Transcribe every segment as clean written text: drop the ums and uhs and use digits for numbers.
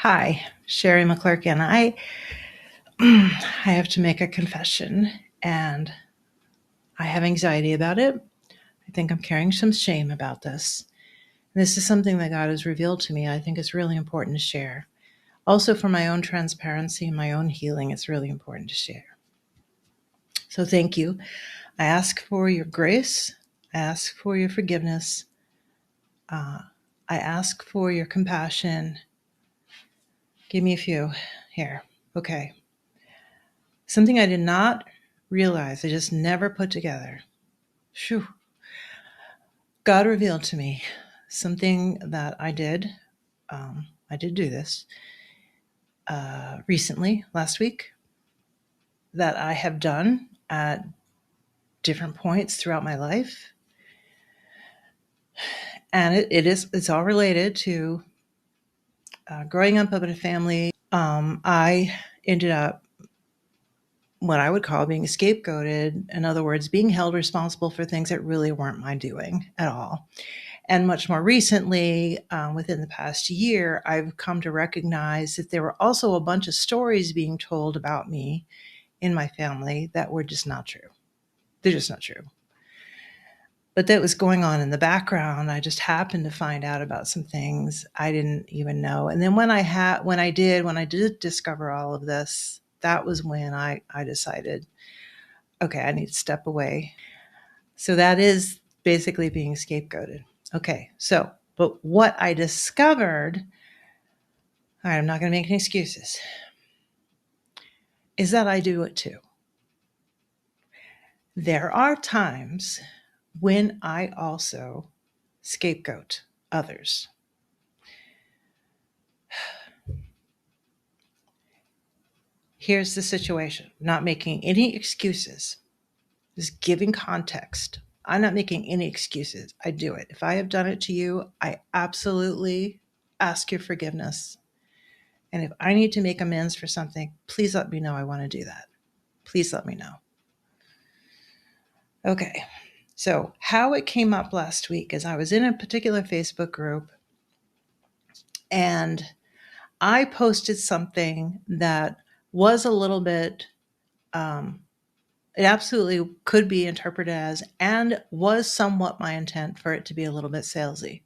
Hi, Sherry McClurkin. I have to make a confession, and I have anxiety about it. I think I'm carrying some shame about this. And this is something that God has revealed to me. I think it's really important to share. Also, for my own transparency and my own healing, it's really important to share. So, thank you. I ask for your grace. I ask for your forgiveness. Uh, I ask for your compassion. Give me a few here. Okay. Something I did not realize, I just never put together. Phew. God revealed to me something that I did. I did do this recently, last week, that I have done at different points throughout my life. And it's all related to growing up in a family. I ended up what I would call being scapegoated. In other words, being held responsible for things that really weren't my doing at all. And much more recently, within the past year, I've come to recognize that there were also a bunch of stories being told about me in my family that were just not true. They're just not true. But that was going on in the background. I just happened to find out about some things I didn't even know. And then when I did discover all of this, that was when I decided, okay, I need to step away. So that is basically being scapegoated. Okay, but what I discovered, all right, I'm not going to make any excuses, is that I do it too. There are times when I also scapegoat others. Here's the situation. I'm not making any excuses, just giving context. I'm not making any excuses. I do it. If I have done it to you, I absolutely ask your forgiveness. And if I need to make amends for something, please let me know I want to do that. Please let me know. Okay. So, how it came up last week is I was in a particular Facebook group and I posted something that was a little bit, it absolutely could be interpreted as, and was somewhat my intent for it to be a little bit salesy.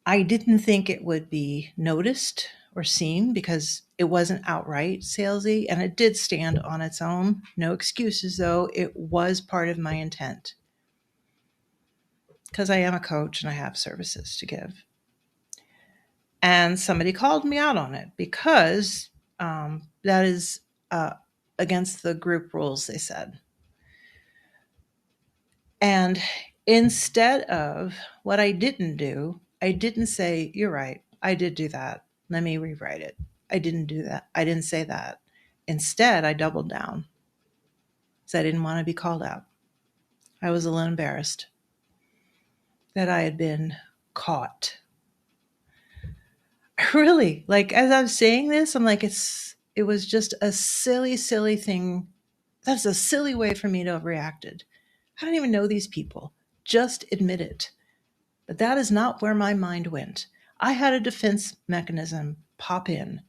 I didn't think it would be noticed or seen because it wasn't outright salesy and it did stand on its own. No excuses, though. It was part of my intent because I am a coach and I have services to give. And somebody called me out on it because that is against the group rules, they said. And instead of what I didn't do, I didn't say, you're right, I did do that. Let me rewrite it. I didn't do that. I didn't say that. Instead, I doubled down because I didn't want to be called out. I was a little embarrassed that I had been caught. Really, like as I'm saying this, I'm like, it was just a silly, silly thing. That's a silly way for me to have reacted. I don't even know these people. Just admit it. But that is not where my mind went. I had a defense mechanism pop in.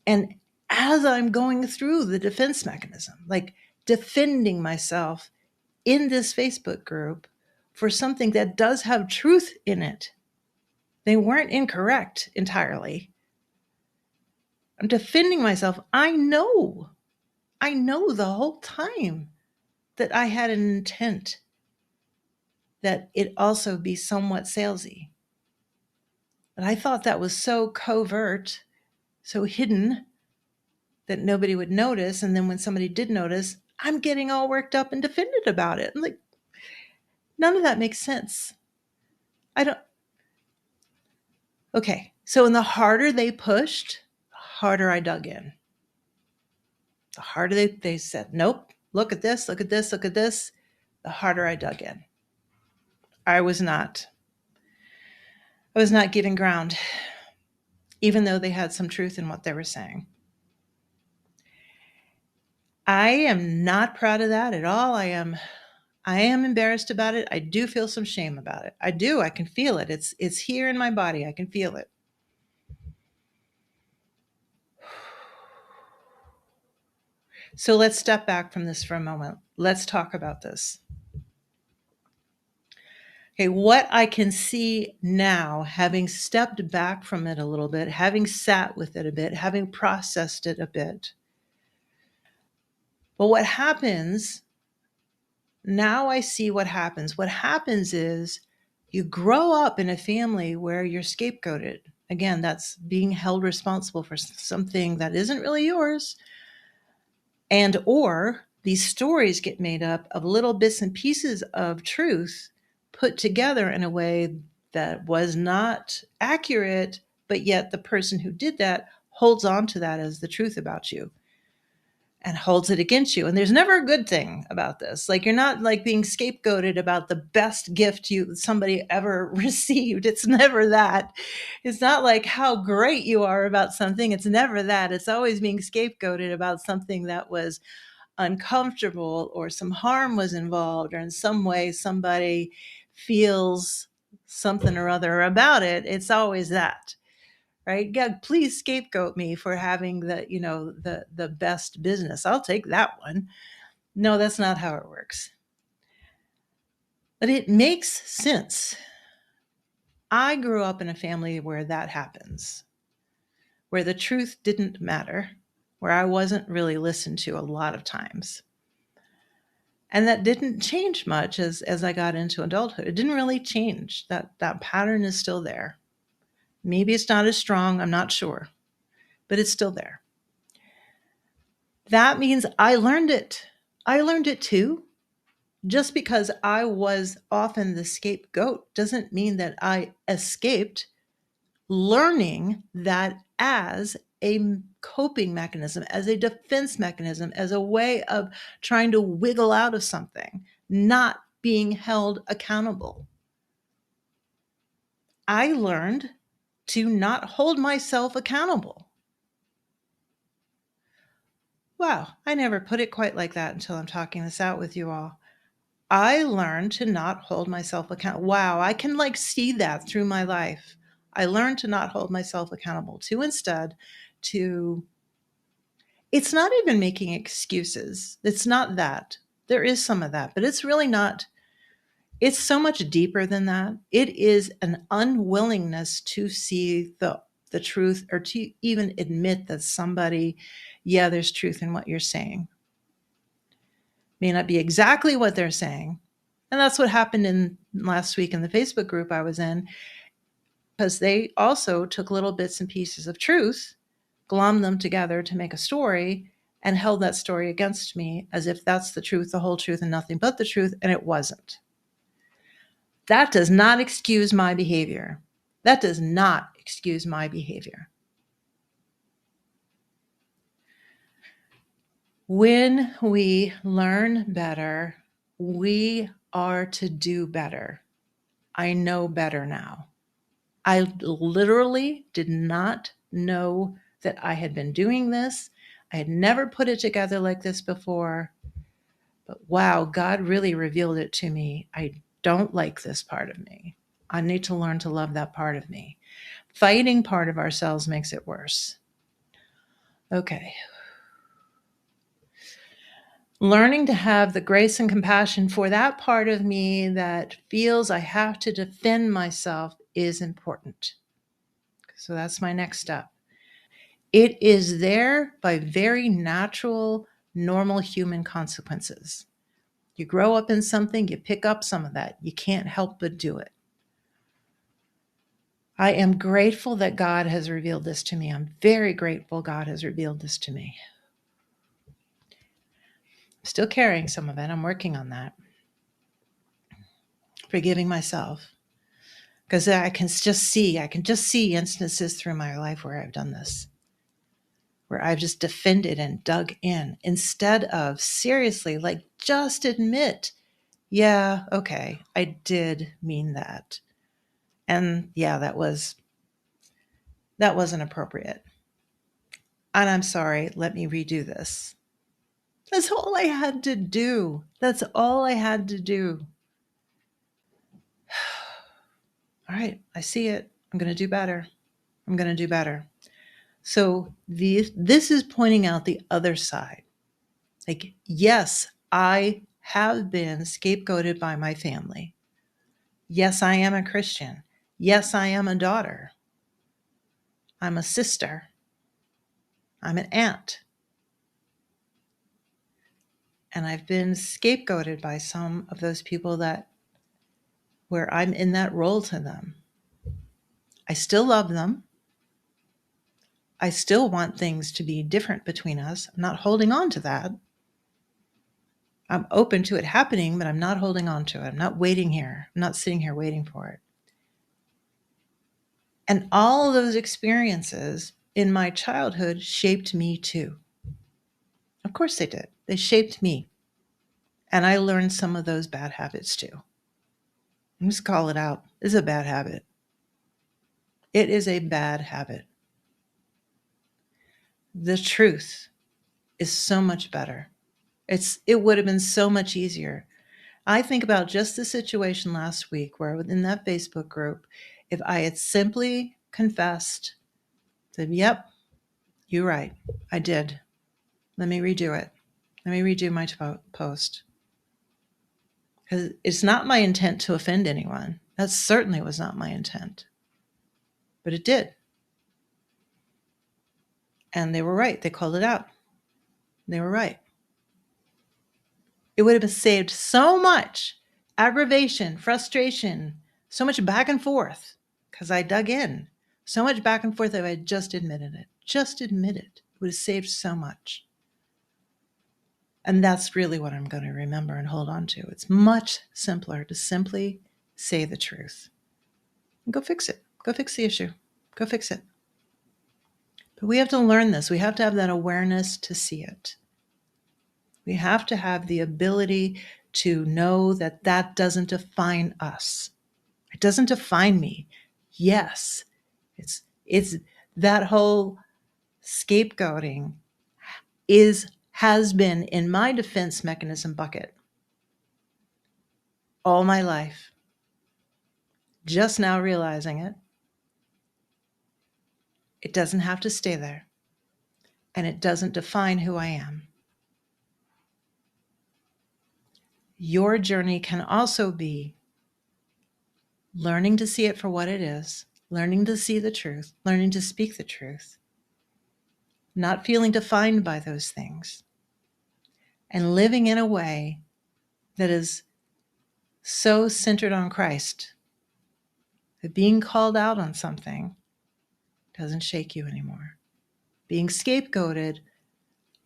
And as I'm going through the defense mechanism, like defending myself in this Facebook group for something that does have truth in it, they weren't incorrect entirely. I'm defending myself. I know the whole time that I had an intent that it also be somewhat salesy. But I thought that was so covert, so hidden, that nobody would notice. And then when somebody did notice, I'm getting all worked up and defended about it. I'm like, none of that makes sense. Okay. So, and the harder they pushed, the harder I dug in. The harder they said, nope, look at this, look at this, look at this, the harder I dug in. I was not giving ground, even though they had some truth in what they were saying. I am not proud of that at all. I am embarrassed about it. I do feel some shame about it. I do. I can feel it. It's here in my body. I can feel it. So let's step back from this for a moment. Let's talk about this. Okay, what I can see now, having stepped back from it a little bit, having sat with it a bit, having processed it a bit. Well, what happens now, I see what happens. What happens is you grow up in a family where you're scapegoated. Again, that's being held responsible for something that isn't really yours. And or these stories get made up of little bits and pieces of truth put together in a way that was not accurate, but yet the person who did that holds on to that as the truth about you and holds it against you. And there's never a good thing about this. Like, you're not like being scapegoated about the best gift somebody ever received. It's never that. It's not like how great you are about something. It's never that. It's always being scapegoated about something that was uncomfortable, or some harm was involved, or in some way somebody feels something or other about it. It's always that. Right? God, please scapegoat me for having the best business. I'll take that one. No, that's not how it works. But it makes sense. I grew up in a family where that happens, where the truth didn't matter, where I wasn't really listened to a lot of times. And that didn't change much as I got into adulthood. It didn't really change. That pattern is still there. Maybe it's not as strong, I'm not sure, but it's still there. That means I learned it. I learned it too. Just because I was often the scapegoat doesn't mean that I escaped learning that as a coping mechanism, as a defense mechanism, as a way of trying to wiggle out of something, not being held accountable. I learned to not hold myself accountable. Wow, I never put it quite like that until I'm talking this out with you all. I learned to not hold myself accountable. Wow, I can like see that through my life. I learned to not hold myself accountable, to instead to it's not even making excuses. It's not that. There is some of that, but it's really not. It's so much deeper than that. It is an unwillingness to see the truth, or to even admit that somebody, yeah, there's truth in what you're saying. May not be exactly what they're saying. And that's what happened in last week in the Facebook group I was in, because they also took little bits and pieces of truth, glommed them together to make a story, and held that story against me as if that's the truth, the whole truth, and nothing but the truth, and it wasn't. That does not excuse my behavior. That does not excuse my behavior. When we learn better, we are to do better. I know better now. I literally did not know that I had been doing this. I had never put it together like this before. But wow, God really revealed it to me. I don't like this part of me. I need to learn to love that part of me. Fighting part of ourselves makes it worse. Okay. Learning to have the grace and compassion for that part of me that feels I have to defend myself is important. So that's my next step. It is there by very natural, normal human consequences. You grow up in something, you pick up some of that. You can't help but do it. I am grateful that God has revealed this to me. I'm very grateful God has revealed this to me. I'm still carrying some of it. I'm working on that. Forgiving myself. Because I can just see instances through my life where I've done this, where I've just defended and dug in instead of seriously, like, just admit, yeah, okay, I did mean that. And yeah, that wasn't appropriate. And I'm sorry, let me redo this. That's all I had to do. That's all I had to do. All right, I see it. I'm going to do better. I'm going to do better. So this is pointing out the other side. Like, yes, I have been scapegoated by my family. Yes, I am a Christian. Yes, I am a daughter. I'm a sister. I'm an aunt. And I've been scapegoated by some of those people that where I'm in that role to them. I still love them. I still want things to be different between us. I'm not holding on to that. I'm open to it happening, but I'm not holding on to it. I'm not waiting here. I'm not sitting here waiting for it. And all those experiences in my childhood shaped me too. Of course they did. They shaped me. And I learned some of those bad habits too. I'm just call it out. It's a bad habit. It is a bad habit. The truth is so much better. It would have been so much easier. I think about just the situation last week where in that Facebook group, if I had simply confessed, said, yep, you're right, I did. Let me redo it. Let me redo my post. Because it's not my intent to offend anyone. That certainly was not my intent. But it did. And they were right. They called it out. They were right. It would have been saved so much aggravation, frustration, so much back and forth because I dug in. So much back and forth if I had just admitted it. Just admit it. It would have saved so much. And that's really what I'm going to remember and hold on to. It's much simpler to simply say the truth. And go fix it. Go fix the issue. Go fix it. But we have to learn this. We have to have that awareness to see it. We have to have the ability to know that that doesn't define us. It doesn't define me. Yes, it's that whole scapegoating has been in my defense mechanism bucket all my life. Just now realizing it. It doesn't have to stay there. And it doesn't define who I am. Your journey can also be learning to see it for what it is, learning to see the truth, learning to speak the truth, not feeling defined by those things, and living in a way that is so centered on Christ that being called out on something doesn't shake you anymore. Being scapegoated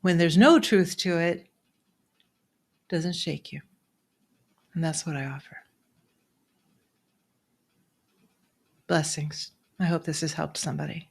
when there's no truth to it doesn't shake you. And that's what I offer. Blessings. I hope this has helped somebody.